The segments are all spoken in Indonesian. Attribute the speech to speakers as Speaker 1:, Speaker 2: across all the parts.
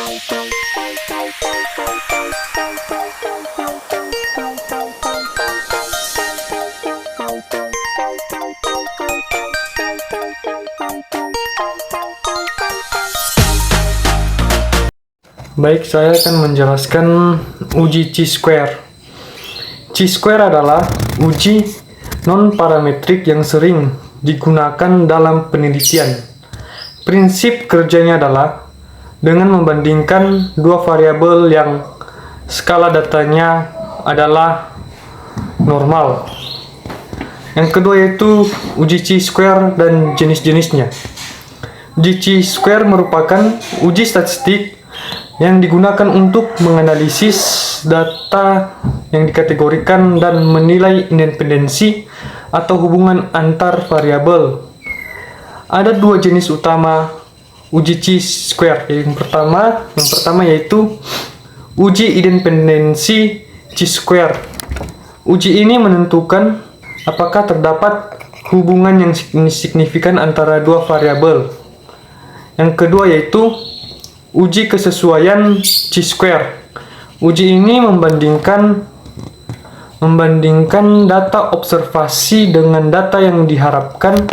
Speaker 1: Baik, saya akan menjelaskan uji chi-square. Chi-square adalah uji non-parametrik yang sering digunakan dalam penelitian. Prinsip kerjanya adalah dengan membandingkan dua variabel yang skala datanya adalah normal. Yang kedua yaitu uji chi-square dan jenis-jenisnya. Uji chi-square merupakan uji statistik yang digunakan untuk menganalisis data yang dikategorikan dan menilai independensi atau hubungan antar variabel. Ada dua jenis utama uji chi-square. Yang pertama yaitu uji independensi chi-square. Uji ini menentukan apakah terdapat hubungan yang signifikan antara dua variabel. Yang kedua yaitu uji kesesuaian chi-square. Uji ini membandingkan data observasi dengan data yang diharapkan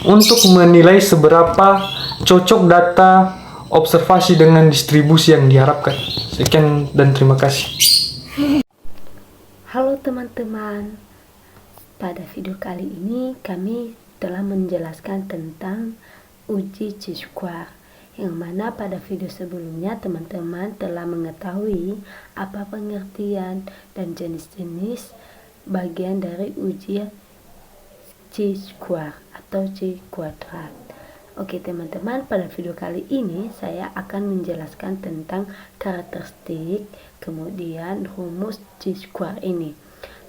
Speaker 1: untuk menilai seberapa cocok data observasi dengan distribusi yang diharapkan. Sekian dan terima kasih.
Speaker 2: Halo teman-teman, pada video kali ini kami telah menjelaskan tentang uji chi-square, yang mana pada video sebelumnya teman-teman telah mengetahui apa pengertian dan jenis-jenis bagian dari uji chi-square atau chi kuadrat. Oke teman-teman, pada video kali ini saya akan menjelaskan tentang karakteristik kemudian rumus chi-square ini.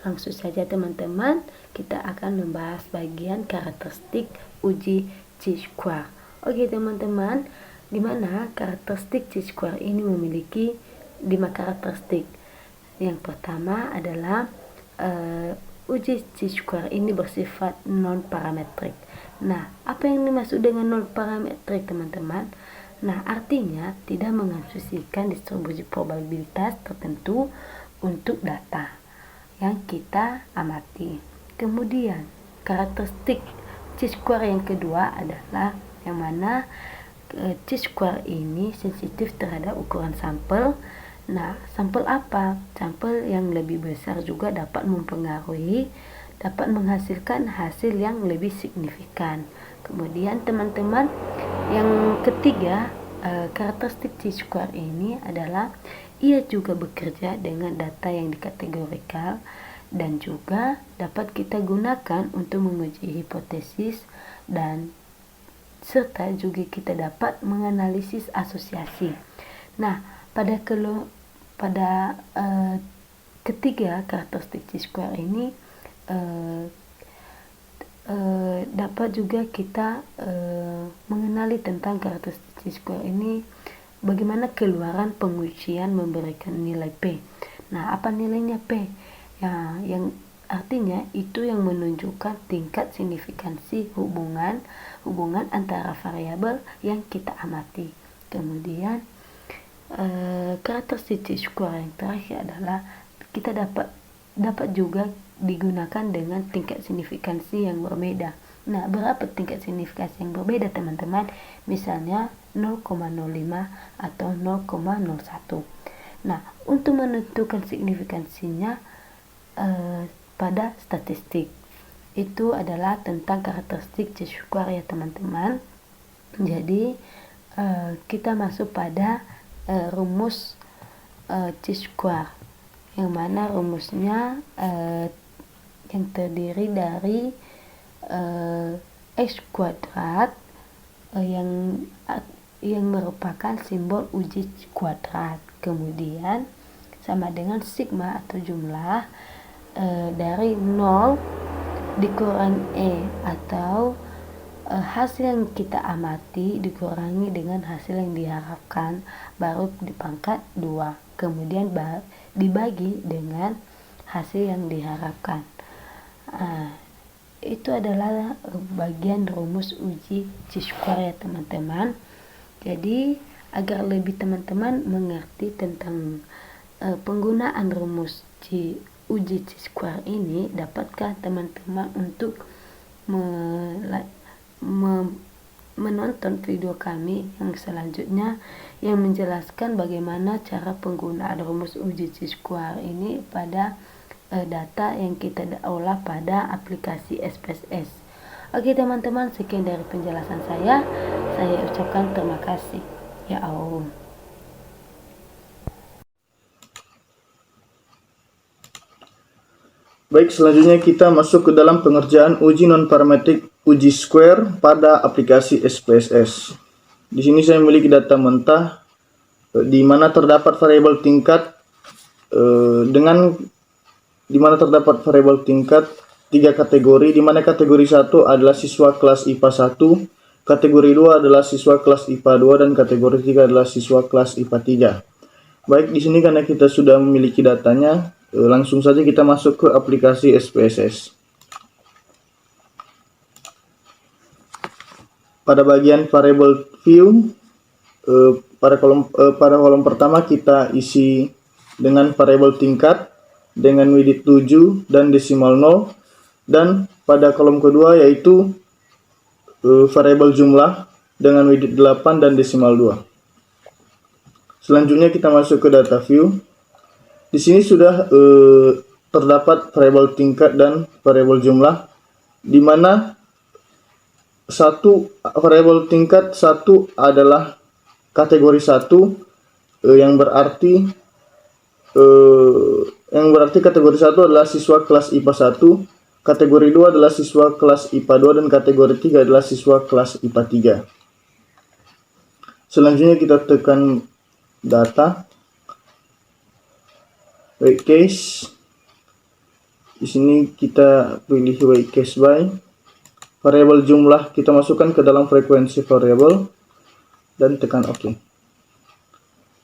Speaker 2: Langsung saja teman-teman, kita akan membahas bagian karakteristik uji chi-square. Oke teman-teman, di mana karakteristik chi-square ini memiliki 5 karakteristik. Yang pertama adalah uji chi-square ini bersifat non-parametrik. Nah, apa yang dimaksud dengan non-parametrik teman-teman? Nah, artinya tidak mengasumsikan distribusi probabilitas tertentu untuk data yang kita amati. Kemudian, karakteristik chi-square yang kedua adalah yang mana chi-square ini sensitif terhadap ukuran sampel. Nah, sampel apa? Sampel yang lebih besar juga dapat mempengaruhi, dapat menghasilkan hasil yang lebih signifikan. Kemudian teman-teman, yang ketiga, karakteristik chi-square ini adalah ia juga bekerja dengan data yang dikategorikan dan juga dapat kita gunakan untuk menguji hipotesis dan serta juga kita dapat menganalisis asosiasi. Nah, pada ketiga karakteristik chi-square ini dapat juga kita mengenali tentang karakteristik chi-square ini, bagaimana keluaran pengujian memberikan nilai P. Nah, apa nilainya P? Ya, yang artinya itu yang menunjukkan tingkat signifikansi hubungan antara variabel yang kita amati. Kemudian karakteristik chi-square yang terakhir adalah kita dapat juga digunakan dengan tingkat signifikansi yang berbeda. Nah, berapa tingkat signifikansi yang berbeda teman-teman? Misalnya 0,05 atau 0,01. Nah, untuk menentukan signifikansinya pada statistik itu adalah tentang karakteristik chi-square ya teman-teman. Jadi kita masuk pada rumus chi-square, yang mana rumusnya yang terdiri dari x kuadrat yang merupakan simbol uji kuadrat, kemudian sama dengan sigma atau jumlah dari 0 dikurang E atau hasil yang kita amati dikurangi dengan hasil yang diharapkan baru dipangkat 2, kemudian dibagi dengan hasil yang diharapkan. Itu adalah bagian rumus uji chi-square ya teman-teman. Jadi Agar lebih teman-teman mengerti tentang penggunaan rumus uji Chi-square ini, dapatkah teman-teman untuk menonton video kami yang selanjutnya yang menjelaskan bagaimana cara penggunaan rumus uji Chi-square ini pada data yang kita olah pada aplikasi SPSS. Oke teman-teman, sekian dari penjelasan saya ucapkan terima kasih. Ya Allah.
Speaker 3: Baik, selanjutnya kita masuk ke dalam pengerjaan uji non-parametrik uji square pada aplikasi SPSS. Di sini saya memiliki data mentah di mana terdapat variabel tingkat tiga kategori, di mana kategori 1 adalah siswa kelas IPA 1, kategori 2 adalah siswa kelas IPA 2, dan kategori 3 adalah siswa kelas IPA 3. Baik, di sini karena kita sudah memiliki datanya, langsung saja kita masuk ke aplikasi SPSS. Pada bagian variable view, pada kolom pertama kita isi dengan variabel tingkat dengan width 7 dan desimal 0, dan pada kolom kedua yaitu variabel jumlah dengan width 8 dan desimal 2. Selanjutnya kita masuk ke data view. Di sini sudah terdapat variabel tingkat dan variabel jumlah, di mana variabel tingkat 1 adalah kategori 1, yang berarti kategori 1 adalah siswa kelas IPA 1, kategori 2 adalah siswa kelas IPA 2, dan kategori 3 adalah siswa kelas IPA 3. Selanjutnya kita tekan data, weight case. Di sini kita pilih weight case by. Variabel jumlah kita masukkan ke dalam frekuensi variabel dan tekan OK.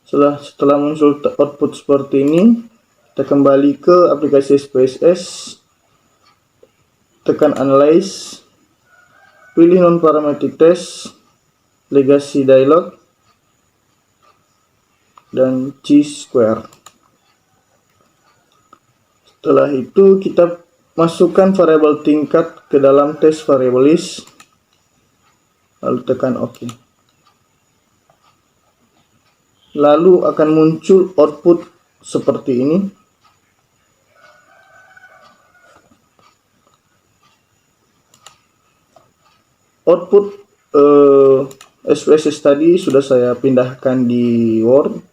Speaker 3: Setelah muncul output seperti ini, kita kembali ke aplikasi SPSS, tekan analyze, pilih non-parametric test, legacy dialog, dan Chi-square. Setelah itu kita masukkan variabel tingkat ke dalam test variable list, lalu tekan OK. Lalu akan muncul output seperti ini. Output SPSS tadi sudah saya pindahkan di Word.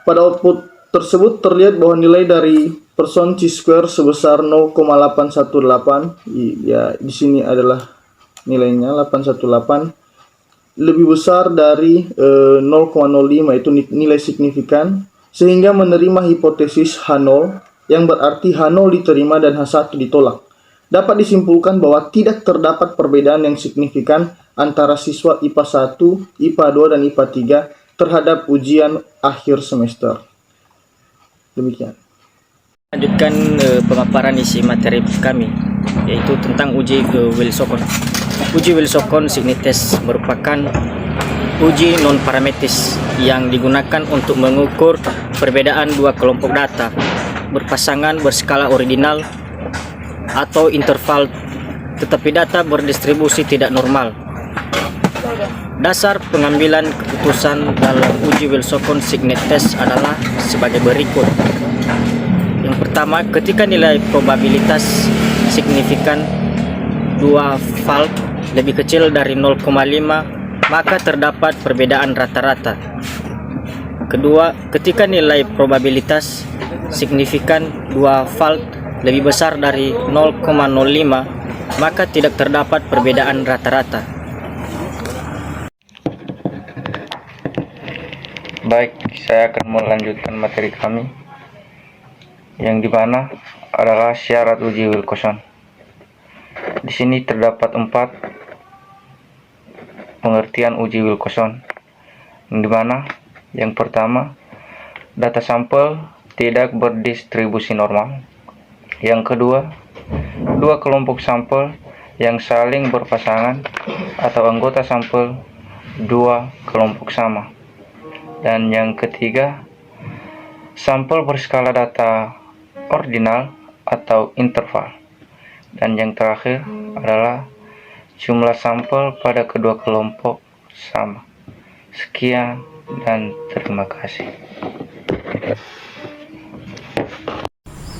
Speaker 3: Pada output tersebut terlihat bahwa nilai dari person Chi-square sebesar 0,818. Ya, di sini adalah nilainya 818, lebih besar dari 0,05 itu nilai signifikan, sehingga menerima hipotesis H0, yang berarti H0 diterima dan H1 ditolak. Dapat disimpulkan bahwa tidak terdapat perbedaan yang signifikan antara siswa IPA 1, IPA 2, dan IPA 3 terhadap ujian akhir semester. Demikian.
Speaker 4: Lanjutkan pemaparan isi materi kami, yaitu tentang uji Wilsonson. Uji Wilsonson Signet Test merupakan uji non-parametris yang digunakan untuk mengukur perbedaan dua kelompok data berpasangan berskala ordinal atau interval, tetapi data berdistribusi tidak normal. Dasar pengambilan keputusan dalam uji Wilsonson Signet Test adalah sebagai berikut. Yang pertama, ketika nilai probabilitas signifikan dua falt lebih kecil dari 0,5, maka terdapat perbedaan rata-rata. Kedua, ketika nilai probabilitas signifikan dua falt lebih besar dari 0,05, maka tidak terdapat perbedaan rata-rata.
Speaker 5: Baik, saya akan melanjutkan materi kami, yang dimana adalah syarat uji Wilson. Di sini terdapat 4 pengertian uji Wilson, yang dimana yang pertama, data sampel tidak berdistribusi normal. Yang kedua, dua kelompok sampel yang saling berpasangan atau anggota sampel dua kelompok sama. Dan yang ketiga, sampel berskala data ordinal atau interval. Dan yang terakhir adalah jumlah sampel pada kedua kelompok sama. Sekian dan terima kasih.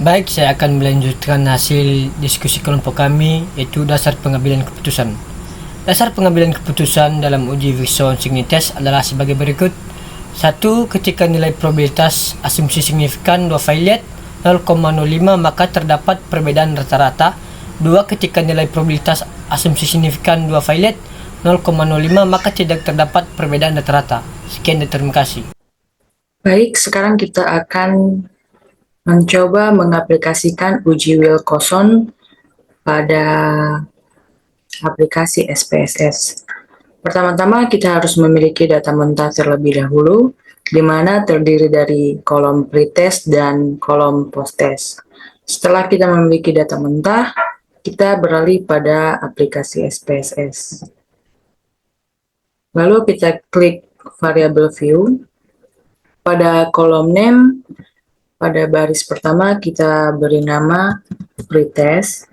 Speaker 4: Baik, saya akan melanjutkan hasil diskusi kelompok kami, yaitu dasar pengambilan keputusan. Dasar pengambilan keputusan dalam uji Wilson Signet Test adalah sebagai berikut. 1. Ketika nilai probabilitas asumsi signifikan 2 Phi-Lead 0,05 maka terdapat perbedaan rata-rata. 2. Ketika nilai probabilitas asumsi signifikan 2 Phi-Lead 0,05 maka tidak terdapat perbedaan rata-rata. Sekian dan terima kasih.
Speaker 6: Baik, sekarang kita akan mencoba mengaplikasikan uji Wilson pada aplikasi SPSS. Pertama-tama kita harus memiliki data mentah terlebih dahulu, di mana terdiri dari kolom pretest dan kolom posttest. Setelah kita memiliki data mentah, kita beralih pada aplikasi SPSS. Lalu kita klik variable view. Pada kolom name, pada baris pertama kita beri nama pretest.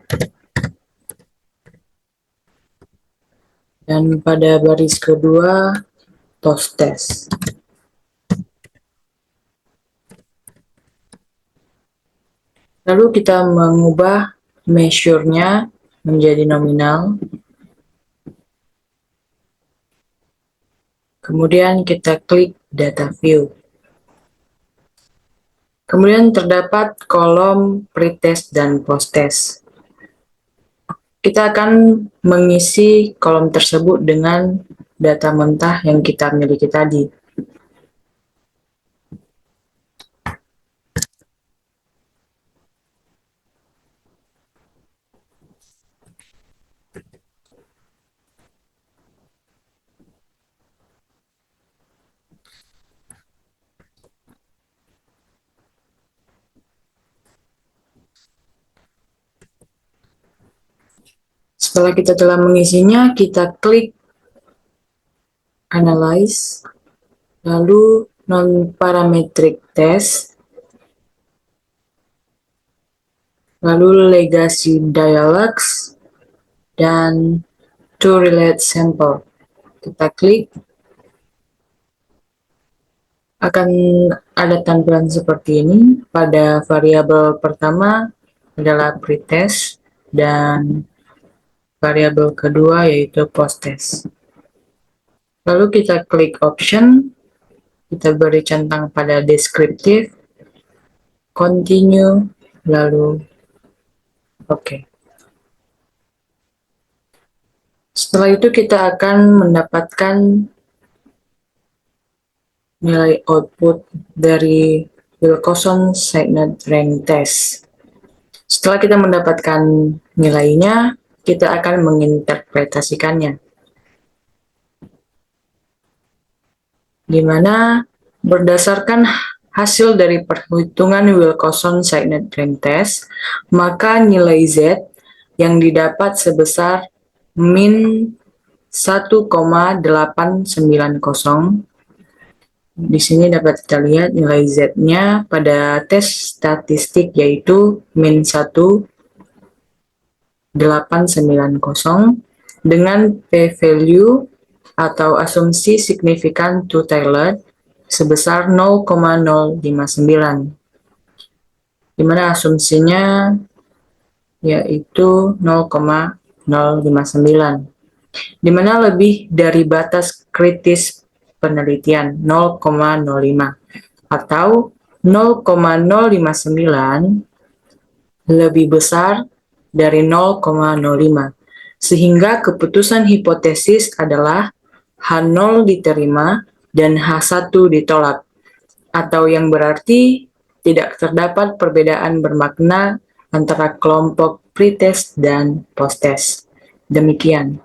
Speaker 6: Dan pada baris kedua, posttest. Lalu kita mengubah measure-nya menjadi nominal. Kemudian kita klik data view. Kemudian terdapat kolom pretest dan posttest. Kita akan mengisi kolom tersebut dengan data mentah yang kita miliki tadi. Setelah kita telah mengisinya, kita klik Analyze, lalu Non-Parametric Test, lalu Legacy Dialogues, dan To Relate Sample. Kita klik, akan ada tampilan seperti ini. Pada variabel pertama adalah pretest, dan variabel kedua yaitu posttest. Lalu kita klik option, kita beri centang pada descriptive, continue, lalu OK. Setelah itu kita akan mendapatkan nilai output dari Wilson Signet Rank Test. Setelah kita mendapatkan nilainya, kita akan menginterpretasikannya, di mana berdasarkan hasil dari perhitungan Wilson Signet Rank Test, maka nilai Z yang didapat sebesar min 1,890. Di sini dapat kita lihat nilai Z-nya pada tes statistik yaitu min 1,890 dengan p-value atau asumsi signifikan two-tailored sebesar 0,059, di mana asumsinya yaitu 0,059, di mana lebih dari batas kritis penelitian 0,05 atau 0,059 lebih besar dari 0,05, sehingga keputusan hipotesis adalah H0 diterima dan H1 ditolak, atau yang berarti tidak terdapat perbedaan bermakna antara kelompok pretest dan posttest. Demikian.